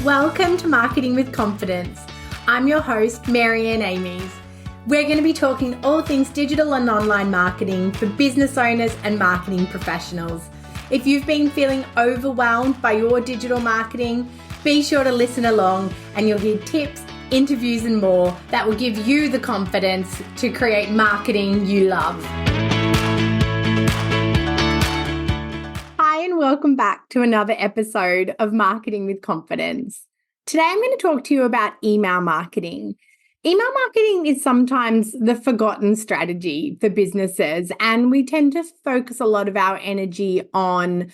Welcome to Marketing with Confidence. I'm your host, Marianne Amies. We're going to be talking all things digital and online marketing for business owners and marketing professionals. If you've been feeling overwhelmed by your digital marketing, be sure to listen along and you'll hear tips, interviews and more that will give you the confidence to create marketing you love. Hi and welcome back to another episode of Marketing with Confidence. Today I'm going to talk to you about email marketing. Email marketing is sometimes the forgotten strategy for businesses, and we tend to focus a lot of our energy on,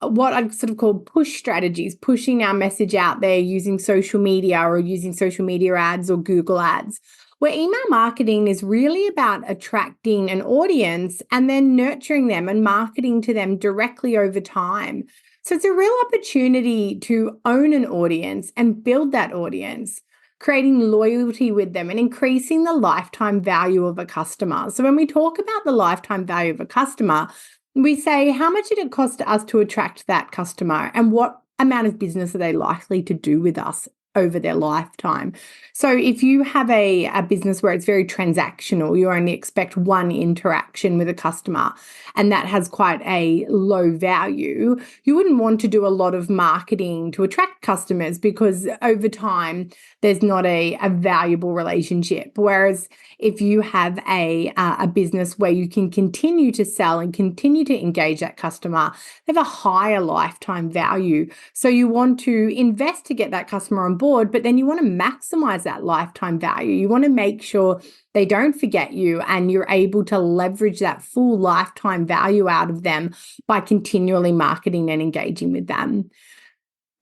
what I sort of call push strategies, pushing our message out there using social media or using social media ads or Google ads, where email marketing is really about attracting an audience and then nurturing them and marketing to them directly over time. So it's a real opportunity to own an audience and build that audience, creating loyalty with them and increasing the lifetime value of a customer. So when we talk about the lifetime value of a customer, we say, how much did it cost us to attract that customer and what amount of business are they likely to do with us over their lifetime? So if you have a business where it's very transactional, you only expect one interaction with a customer and that has quite a low value, you wouldn't want to do a lot of marketing to attract customers because over time there's not a valuable relationship. Whereas if you have a business where you can continue to sell and continue to engage that customer, they have a higher lifetime value. So you want to invest to get that customer on board, but then you want to maximize that lifetime value. You want to make sure they don't forget you and you're able to leverage that full lifetime value out of them by continually marketing and engaging with them.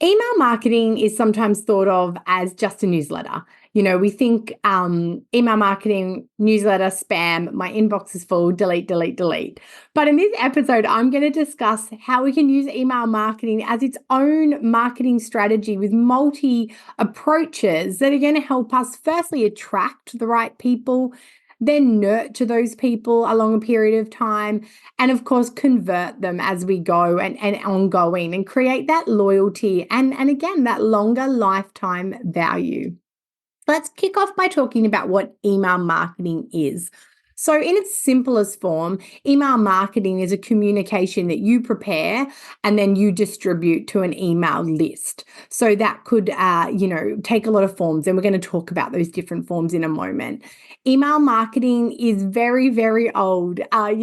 Email marketing is sometimes thought of as just a newsletter. We think email marketing, newsletter, spam, my inbox is full, delete, delete, delete. But in this episode, I'm going to discuss how we can use email marketing as its own marketing strategy with multi approaches that are going to help us firstly attract the right people, then nurture those people along a period of time, and of course, convert them as we go and ongoing and create that loyalty and again, that longer lifetime value. Let's kick off by talking about what email marketing is. So in its simplest form, email marketing is a communication that you prepare and then you distribute to an email list. So that could, take a lot of forms, and we're going to talk about those different forms in a moment. Email marketing is very, very old. I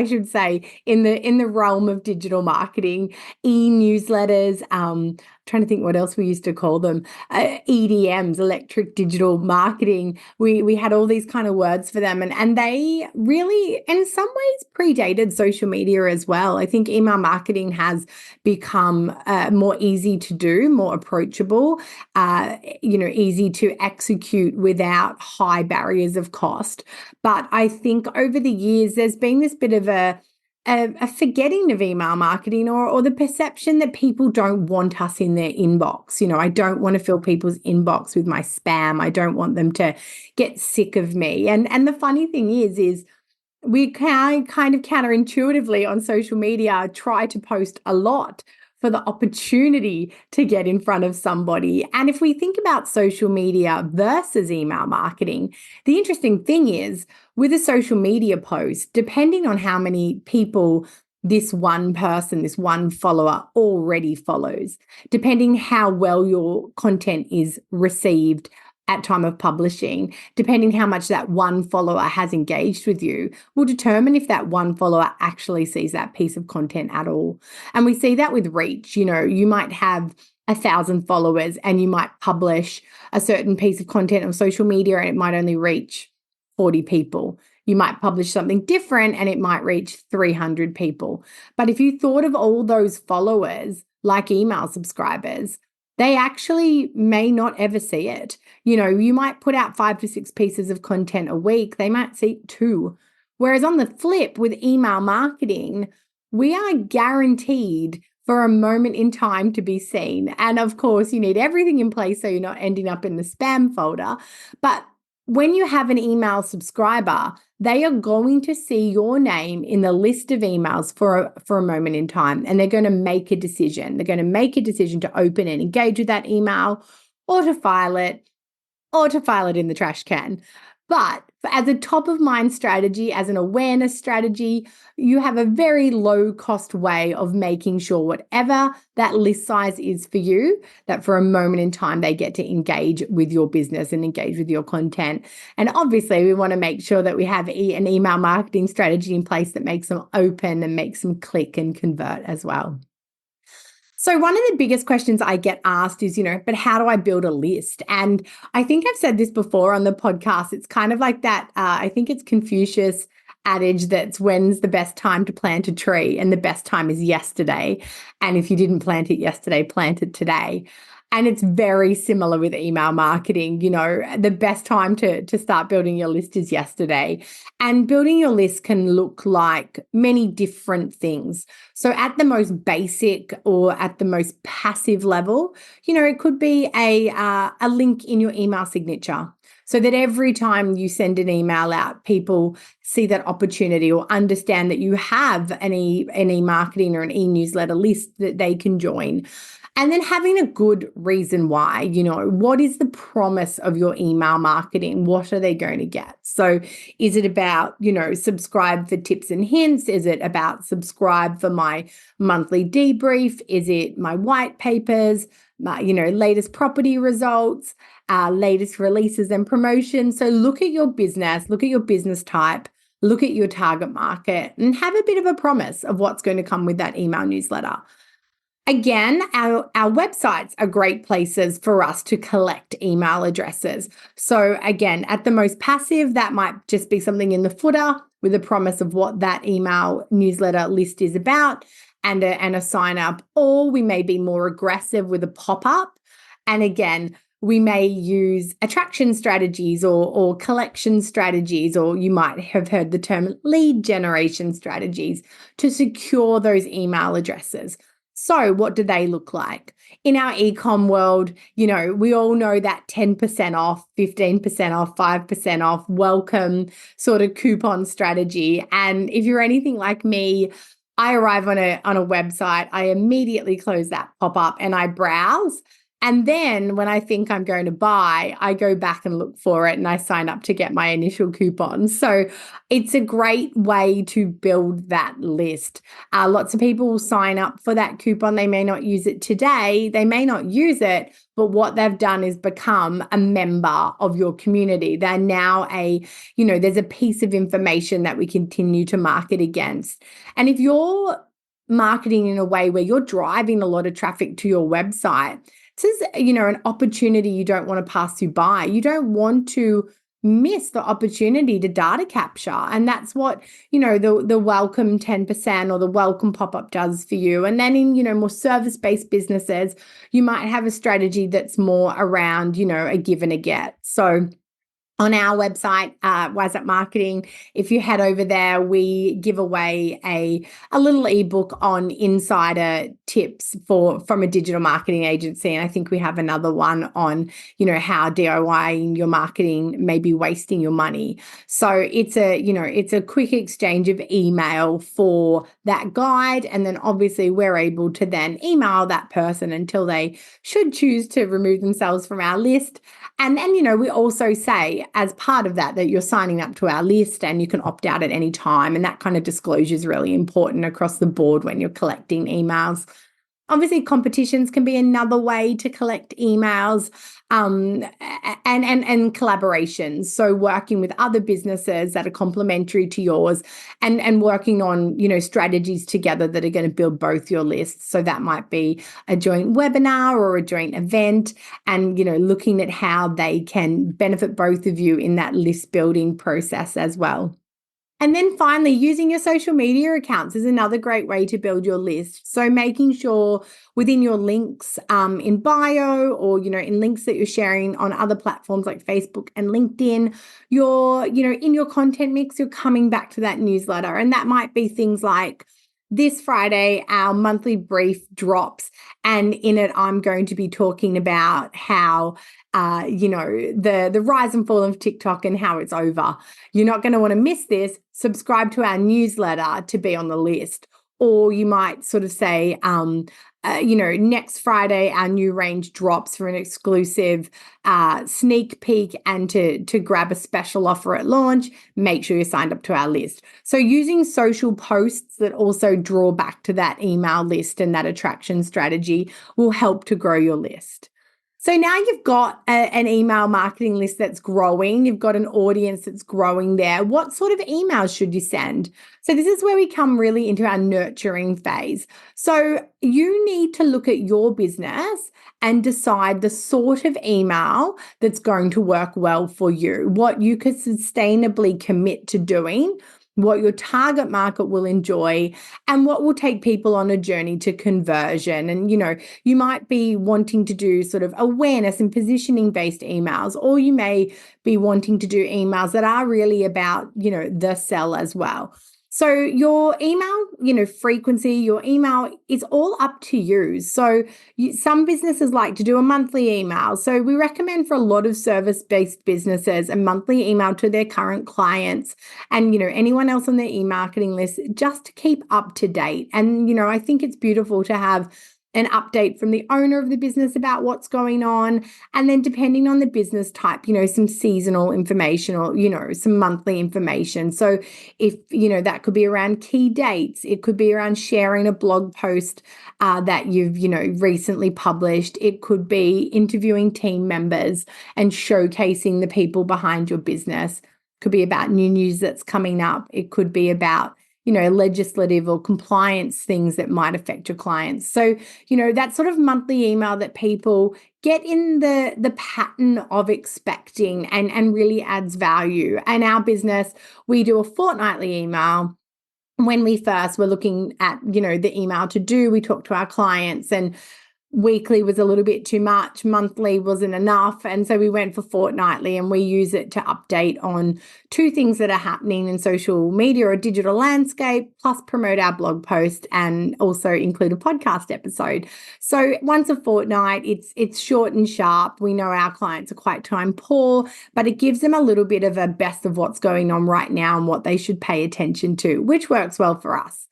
should say in the realm of digital marketing, e-newsletters. Trying to think what else we used to call them, EDMs, electric digital marketing. We had all these kind of words for them, and they really, in some ways, predated social media as well. I think email marketing has become more easy to do, more approachable, easy to execute without high barriers of cost. But I think over the years, there's been this bit of a forgetting of email marketing or the perception that people don't want us in their inbox. I don't want to fill people's inbox with my spam. I don't want them to get sick of me. And the funny thing is we can kind of counterintuitively on social media try to post a lot for the opportunity to get in front of somebody. And if we think about social media versus email marketing, the interesting thing is with a social media post, depending on how many people this one person, this one follower already follows, depending how well your content is received at time of publishing, depending how much that one follower has engaged with you, will determine if that one follower actually sees that piece of content at all. And we see that with reach. You might have 1,000 followers and you might publish a certain piece of content on social media and it might only reach 40 people. You might publish something different and it might reach 300 people. But if you thought of all those followers like email subscribers, they actually may not ever see it. You might put out 5 to 6 pieces of content a week. They might see 2. Whereas on the flip with email marketing, we are guaranteed for a moment in time to be seen. And of course, you need everything in place so you're not ending up in the spam folder. But when you have an email subscriber, they are going to see your name in the list of emails for a moment in time, and they're going to make a decision. They're going to make a decision to open and engage with that email, or to file it, in the trash can. But as a top of mind strategy, as an awareness strategy, you have a very low cost way of making sure whatever that list size is for you, that for a moment in time, they get to engage with your business and engage with your content. And obviously, we want to make sure that we have an email marketing strategy in place that makes them open and makes them click and convert as well. So one of the biggest questions I get asked is, but how do I build a list? And I think I've said this before on the podcast. It's kind of like that, I think it's Confucius adage that's when's the best time to plant a tree, and the best time is yesterday. And if you didn't plant it yesterday, plant it today. And it's very similar with email marketing. The best time to start building your list is yesterday. And building your list can look like many different things. So at the most basic or at the most passive level, it could be a link in your email signature, so that every time you send an email out, people see that opportunity or understand that you have an e-marketing or an e-newsletter list that they can join. And then having a good reason why, what is the promise of your email marketing? What are they going to get? So is it about, subscribe for tips and hints? Is it about subscribe for my monthly debrief? Is it my white papers, my, latest property results, latest releases and promotions? So look at your business, look at your business type, look at your target market, and have a bit of a promise of what's going to come with that email newsletter. Again, our websites are great places for us to collect email addresses. So again, at the most passive, that might just be something in the footer with a promise of what that email newsletter list is about and a sign up, or we may be more aggressive with a pop-up. And again, we may use attraction strategies or collection strategies, or you might have heard the term lead generation strategies to secure those email addresses. So what do they look like? In our e-com world, we all know that 10% off, 15% off, 5% off, welcome sort of coupon strategy. And if you're anything like me, I arrive on a website, I immediately close that pop-up and I browse. And then when I think I'm going to buy, I go back and look for it and I sign up to get my initial coupon. So it's a great way to build that list. Lots of people will sign up for that coupon. They may not use it today. They may not use it, but what they've done is become a member of your community. They're now there's a piece of information that we continue to market against. And if you're marketing in a way where you're driving a lot of traffic to your website, this is, an opportunity you don't want to pass you by. You don't want to miss the opportunity to data capture. And that's what, the welcome 10% or the welcome pop-up does for you. And then in, more service-based businesses, you might have a strategy that's more around, a give and a get. So on our website, Wise Up Marketing, if you head over there, we give away a little ebook on insider tips from a digital marketing agency. And I think we have another one on, how DIYing your marketing may be wasting your money. So it's a quick exchange of email for that guide. And then obviously we're able to then email that person until they should choose to remove themselves from our list. And then, we also say as part of that you're signing up to our list and you can opt out at any time. And that kind of disclosure is really important across the board when you're collecting emails. Obviously, competitions can be another way to collect emails, and collaborations. So working with other businesses that are complementary to yours and working on, strategies together that are going to build both your lists. So that might be a joint webinar or a joint event and, looking at how they can benefit both of you in that list building process as well. And then finally, using your social media accounts is another great way to build your list. So making sure within your links in bio or, in links that you're sharing on other platforms like Facebook and LinkedIn, you're, in your content mix, you're coming back to that newsletter. And that might be things like, this Friday, our monthly brief drops, and in it, I'm going to be talking about how the rise and fall of TikTok and how it's over. You're not going to want to miss this. Subscribe to our newsletter to be on the list. Or you might sort of say, next Friday, our new range drops for an exclusive sneak peek and to grab a special offer at launch, make sure you're signed up to our list. So using social posts that also draw back to that email list and that attraction strategy will help to grow your list. So now you've got an email marketing list that's growing. You've got an audience that's growing there. What sort of emails should you send? So this is where we come really into our nurturing phase. So you need to look at your business and decide the sort of email that's going to work well for you, what you could sustainably commit to doing, what your target market will enjoy, and what will take people on a journey to conversion. And, you might be wanting to do sort of awareness and positioning based emails, or you may be wanting to do emails that are really about, the sell as well. So your email, frequency, your email is all up to you. So some businesses like to do a monthly email. So we recommend for a lot of service-based businesses a monthly email to their current clients and, anyone else on their e-marketing list just to keep up to date. And, I think it's beautiful to have an update from the owner of the business about what's going on. And then depending on the business type, some seasonal information or, some monthly information. So if, that could be around key dates, it could be around sharing a blog post that you've, recently published. It could be interviewing team members and showcasing the people behind your business. It could be about new news that's coming up. It could be about legislative or compliance things that might affect your clients. So, that sort of monthly email that people get in the pattern of expecting and really adds value. And our business, we do a fortnightly email. When we first were looking at, the email to do, we talked to our clients, and weekly was a little bit too much, monthly wasn't enough. And so we went for fortnightly, and we use it to update on 2 things that are happening in social media or digital landscape, plus promote our blog post and also include a podcast episode. So once a fortnight, it's short and sharp. We know our clients are quite time poor, but it gives them a little bit of a best of what's going on right now and what they should pay attention to, which works well for us.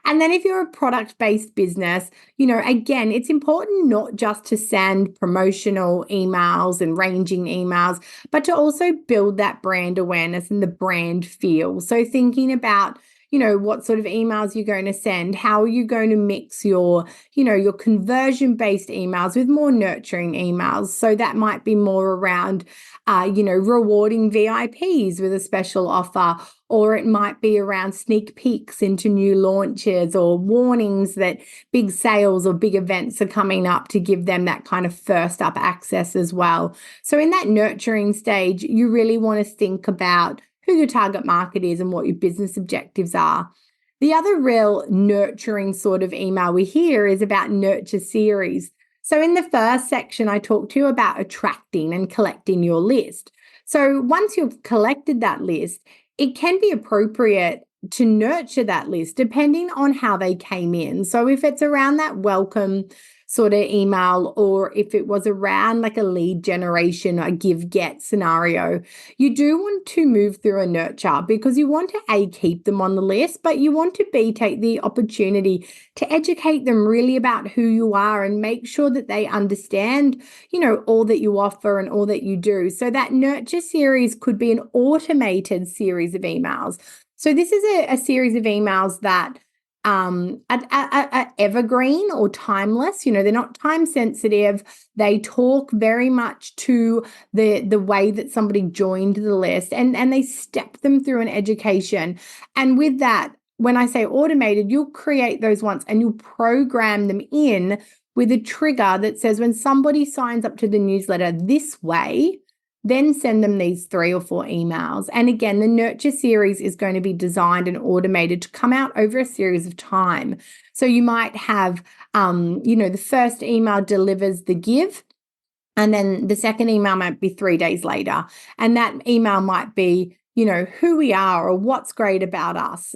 And then if you're a product-based business, again, it's important not just to send promotional emails and ranging emails, but to also build that brand awareness and the brand feel. So thinking about, what sort of emails you're going to send, how are you going to mix your conversion-based emails with more nurturing emails. So that might be more around, rewarding VIPs with a special offer, or it might be around sneak peeks into new launches or warnings that big sales or big events are coming up to give them that kind of first up access as well. So in that nurturing stage, you really want to think about who your target market is and what your business objectives are. The other real nurturing sort of email we hear is about nurture series. So in the first section, I talked to you about attracting and collecting your list. So once you've collected that list, it can be appropriate to nurture that list depending on how they came in. So if it's around that welcome sort of email, or if it was around like a lead generation, a give-get scenario, you do want to move through a nurture because you want to A, keep them on the list, but you want to B, take the opportunity to educate them really about who you are and make sure that they understand, all that you offer and all that you do. So that nurture series could be an automated series of emails. So this is a series of emails that are evergreen or timeless. They're not time sensitive. They talk very much to the way that somebody joined the list, and they step them through an education. And with that, when I say automated, you'll create those once and you'll program them in with a trigger that says when somebody signs up to the newsletter this way, then send them these 3 or 4 emails. And again, the nurture series is going to be designed and automated to come out over a series of time. So you might have, the first email delivers the give, and then the second email might be 3 days later. And that email might be, who we are or what's great about us.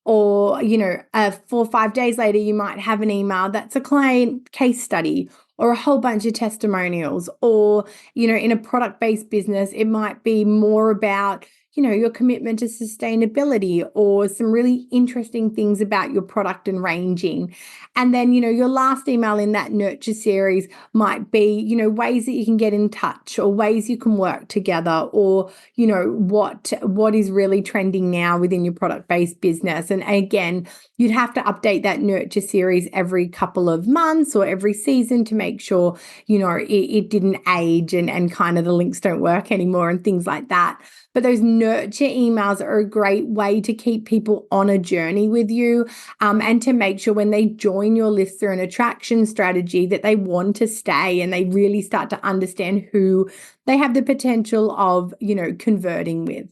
Or, 4 or 5 days later, you might have an email that's a client case study or a whole bunch of testimonials. Or, in a product-based business, it might be more about, your commitment to sustainability or some really interesting things about your product and ranging. And then, your last email in that nurture series might be, ways that you can get in touch or ways you can work together, or, what is really trending now within your product-based business. And again, you'd have to update that nurture series every couple of months or every season to make sure, it didn't age and kind of the links don't work anymore and things like that. But those nurture emails are a great way to keep people on a journey with you, and to make sure when they join your list through an attraction strategy that they want to stay and they really start to understand who they have the potential of, converting with.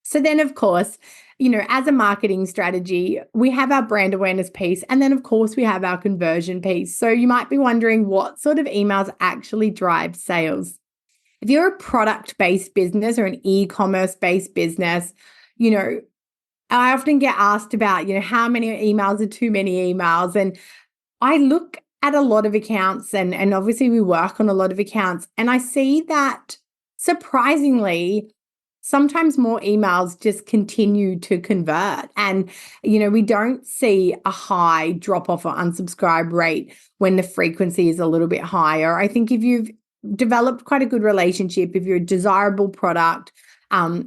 So then, of course, as a marketing strategy, we have our brand awareness piece. And then, of course, we have our conversion piece. So you might be wondering what sort of emails actually drive sales. If you're a product-based business or an e-commerce-based business, I often get asked about, how many emails are too many emails? And I look at a lot of accounts and obviously we work on a lot of accounts, and I see that surprisingly, sometimes more emails just continue to convert. And, we don't see a high drop off or unsubscribe rate when the frequency is a little bit higher. I think if you've developed quite a good relationship, if you're a desirable product,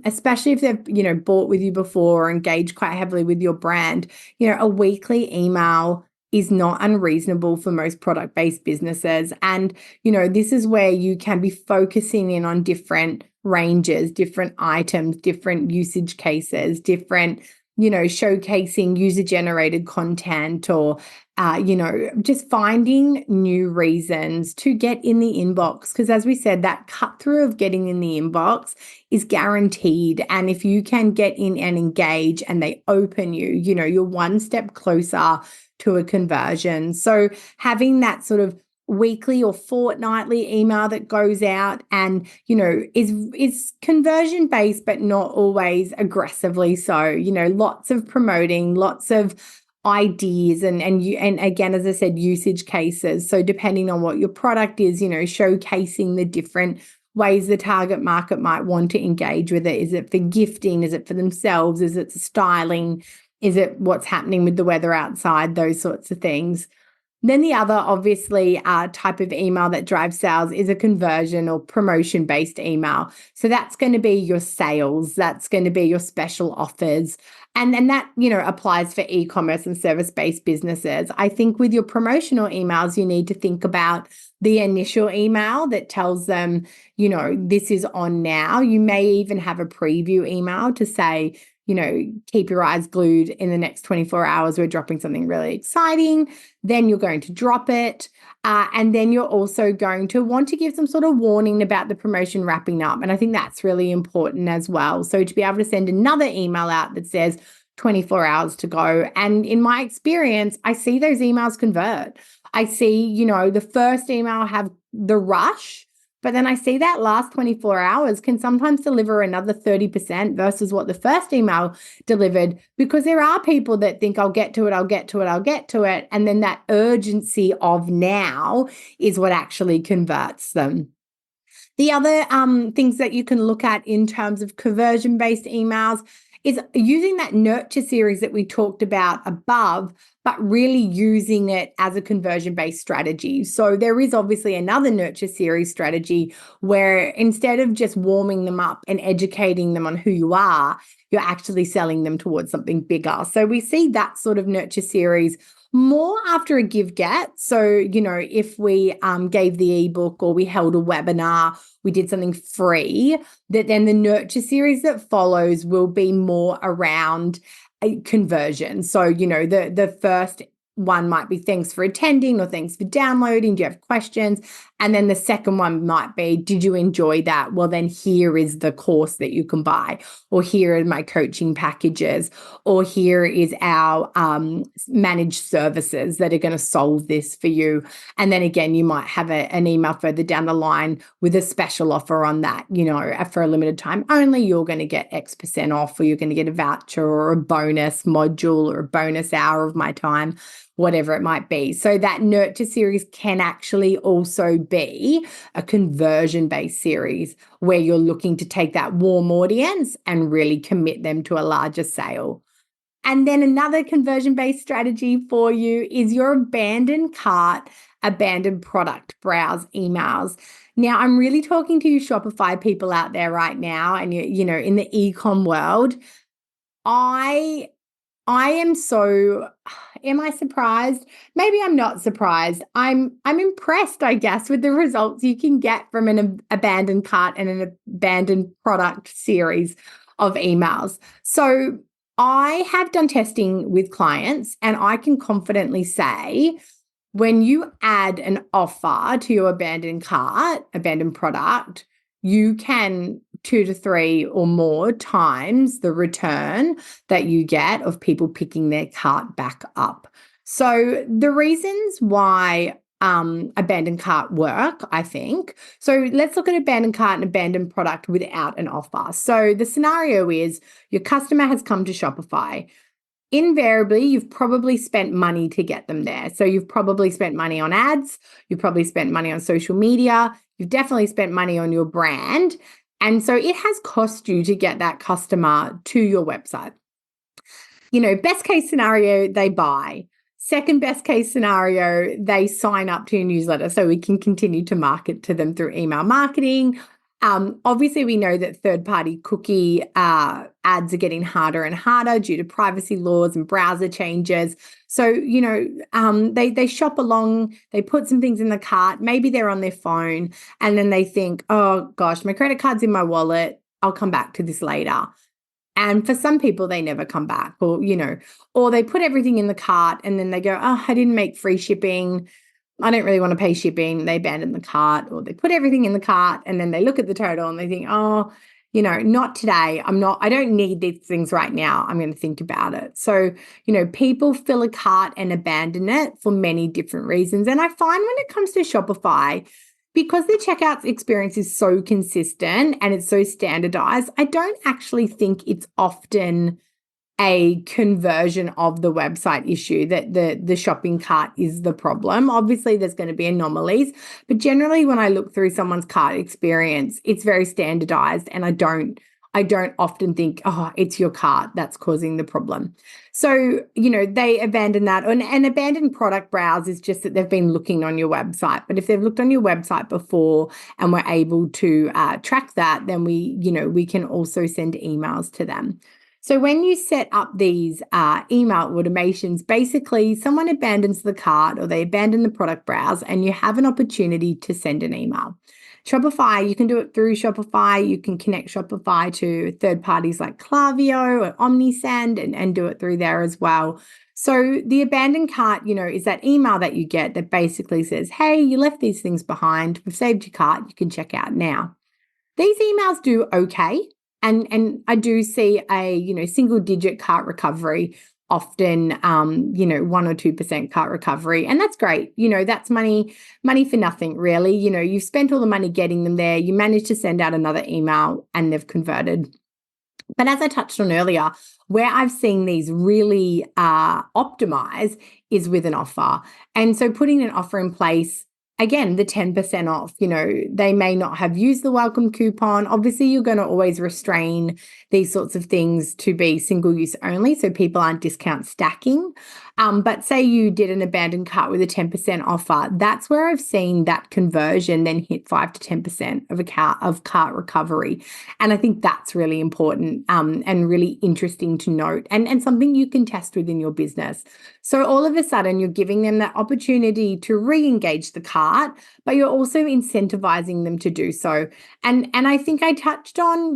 especially if they've, bought with you before or engaged quite heavily with your brand, a weekly email is not unreasonable for most product-based businesses. And, this is where you can be focusing in on different ranges, different items, different usage cases, different, showcasing user-generated content, or, just finding new reasons to get in the inbox. Because as we said, that cut through of getting in the inbox is guaranteed. And if you can get in and engage and they open you, you're one step closer to a conversion. So having that sort of weekly or fortnightly email that goes out and, is conversion based, but not always aggressively so, lots of promoting, lots of ideas and again, as I said, usage cases. So depending on what your product is, showcasing the different ways the target market might want to engage with it. Is it for gifting? Is it for themselves? Is it styling? Is it what's happening with the weather outside? Those sorts of things. Then the other, obviously, type of email that drives sales is a conversion or promotion-based email. So that's going to be your sales. That's going to be your special offers. And that, applies for e-commerce and service-based businesses. I think with your promotional emails, you need to think about the initial email that tells them, this is on now. You may even have a preview email to say, keep your eyes glued in the next 24 hours. We're dropping something really exciting. Then you're going to drop it. And then you're also going to want to give some sort of warning about the promotion wrapping up. And I think that's really important as well. So to be able to send another email out that says 24 hours to go. And in my experience, I see those emails convert. I see, the first email have the rush, but then I see that last 24 hours can sometimes deliver another 30% versus what the first email delivered, because there are people that think I'll get to it, I'll get to it, I'll get to it. And then that urgency of now is what actually converts them. The other things that you can look at in terms of conversion-based emails is using that nurture series that we talked about above, but really using it as a conversion-based strategy. So there is obviously another nurture series strategy where instead of just warming them up and educating them on who you are, you're actually selling them towards something bigger. So we see that sort of nurture series more after a give get. So, if we gave the ebook or we held a webinar, we did something free, that then the nurture series that follows will be more around a conversion. So, the first one might be thanks for attending or thanks for downloading. Do you have questions? And then the second one might be, did you enjoy that? Well, then here is the course that you can buy, or here are my coaching packages, or here is our managed services that are going to solve this for you. And then again, you might have an email further down the line with a special offer on that, for a limited time only, you're going to get X% off, or you're going to get a voucher or a bonus module or a bonus hour of my time, whatever it might be. So that nurture series can actually also be a conversion-based series where you're looking to take that warm audience and really commit them to a larger sale. And then another conversion-based strategy for you is your abandoned cart, abandoned product browse emails. Now, I'm really talking to you Shopify people out there right now, and in the e-com world. Am I surprised? Maybe I'm not surprised. I'm impressed, I guess, with the results you can get from an abandoned cart and an abandoned product series of emails. So I have done testing with clients, and I can confidently say when you add an offer to your abandoned cart, abandoned product, you can 2 to 3 or more times the return that you get of people picking their cart back up. So the reasons why abandoned cart work, I think. So let's look at abandoned cart and abandoned product without an offer. So the scenario is your customer has come to Shopify. Invariably, you've probably spent money to get them there. So you've probably spent money on ads. You've probably spent money on social media. You've definitely spent money on your brand. And so it has cost you to get that customer to your website. Best case scenario, they buy. Second best case scenario, they sign up to your newsletter so we can continue to market to them through email marketing. Obviously, we know that third-party cookie ads are getting harder and harder due to privacy laws and browser changes. So, they shop along, they put some things in the cart, maybe they're on their phone, and then they think, oh gosh, my credit card's in my wallet, I'll come back to this later. And for some people, they never come back, or they put everything in the cart and then they go, oh, I didn't make free shipping. I don't really want to pay shipping. They abandon the cart, or they put everything in the cart and then they look at the total and they think, oh, not today. I don't need these things right now. I'm going to think about it. So, people fill a cart and abandon it for many different reasons. And I find when it comes to Shopify, because the checkout experience is so consistent and it's so standardized, I don't actually think it's often a conversion of the website issue, that the shopping cart is the problem. Obviously, there's going to be anomalies, but generally when I look through someone's cart experience, it's very standardized, and I don't often think, oh, it's your cart that's causing the problem. So, they abandon that. An abandoned product browse is just that they've been looking on your website. But if they've looked on your website before and we're able to track that, then we can also send emails to them. So when you set up these email automations, basically someone abandons the cart or they abandon the product browse, and you have an opportunity to send an email. Shopify, you can do it through Shopify. You can connect Shopify to third parties like Klaviyo or Omnisend and do it through there as well. So the abandoned cart, is that email that you get that basically says, hey, you left these things behind. We've saved your cart. You can check out now. These emails do okay. And I do see a, single digit cart recovery, often, 1 or 2% cart recovery. And that's great. That's money for nothing, really. You've spent all the money getting them there. You managed to send out another email and they've converted. But as I touched on earlier, where I've seen these really optimize is with an offer. And so putting an offer in place, again, the 10% off, they may not have used the welcome coupon. Obviously, you're going to always restrain these sorts of things to be single use only, so people aren't discount stacking. But say you did an abandoned cart with a 10% offer, that's where I've seen that conversion then hit 5 to 10% of cart recovery. And I think that's really important and really interesting to note, and something you can test within your business. So all of a sudden, you're giving them that opportunity to re-engage the cart, but you're also incentivizing them to do so. And I think I touched on,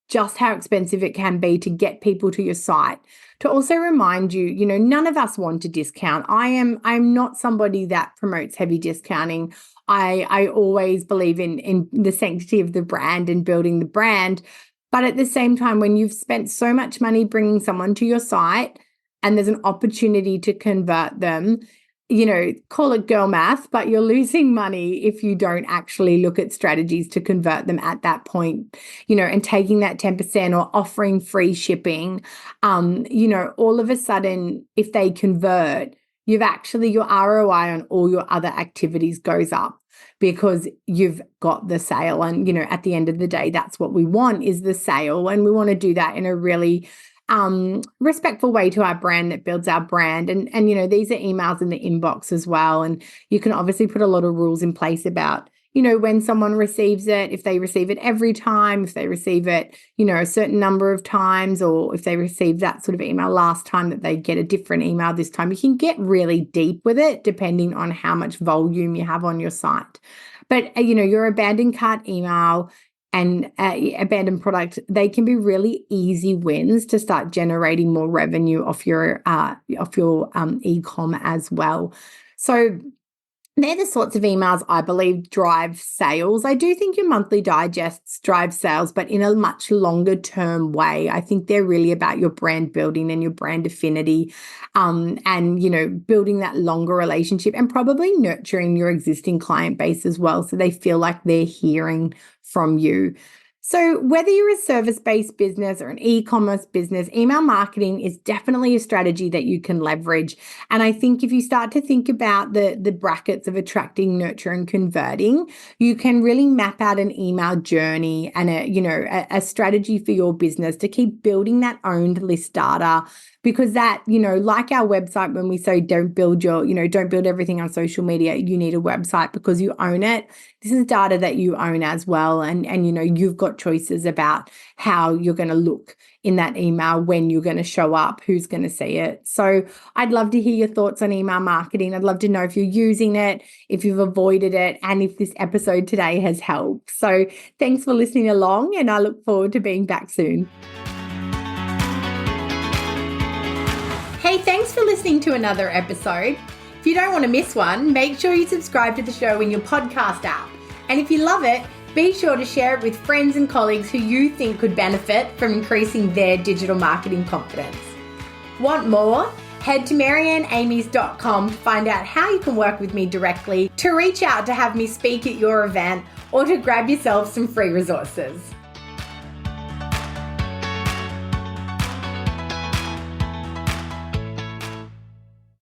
just how expensive it can be to get people to your site, to also remind you, none of us want to discount. I'm not somebody that promotes heavy discounting. I always believe in the sanctity of the brand and building the brand. But at the same time, when you've spent so much money bringing someone to your site and there's an opportunity to convert them, call it girl math, but you're losing money if you don't actually look at strategies to convert them at that point, and taking that 10% or offering free shipping. All of a sudden, if they convert, your ROI on all your other activities goes up because you've got the sale. And, at the end of the day, that's what we want, is the sale. And we want to do that in a really respectful way to our brand that builds our brand. And these are emails in the inbox as well. And you can obviously put a lot of rules in place about, when someone receives it, if they receive it every time, if they receive it, a certain number of times, or if they receive that sort of email last time, that they get a different email this time. You can get really deep with it depending on how much volume you have on your site. But, your abandoned cart email and abandoned product, they can be really easy wins to start generating more revenue off your e-com as well. So they're the sorts of emails I believe drive sales. I do think your monthly digests drive sales, but in a much longer term way. I think they're really about your brand building and your brand affinity, and, building that longer relationship and probably nurturing your existing client base as well, so they feel like they're hearing from you. So whether you're a service-based business or an e-commerce business, email marketing is definitely a strategy that you can leverage. And I think if you start to think about the brackets of attracting, nurturing, converting, you can really map out an email journey and a strategy for your business to keep building that owned list data. Because that, like our website, when we say don't build everything on social media, you need a website because you own it. This is data that you own as well. And you've got choices about how you're going to look in that email, when you're going to show up, who's going to see it. So I'd love to hear your thoughts on email marketing. I'd love to know if you're using it, if you've avoided it, and if this episode today has helped. So thanks for listening along, and I look forward to being back soon. Hey, thanks for listening to another episode. If you don't want to miss one, make sure you subscribe to the show in your podcast app. And if you love it, be sure to share it with friends and colleagues who you think could benefit from increasing their digital marketing confidence. Want more? Head to maryanneamies.com to find out how you can work with me directly, to reach out to have me speak at your event, or to grab yourself some free resources.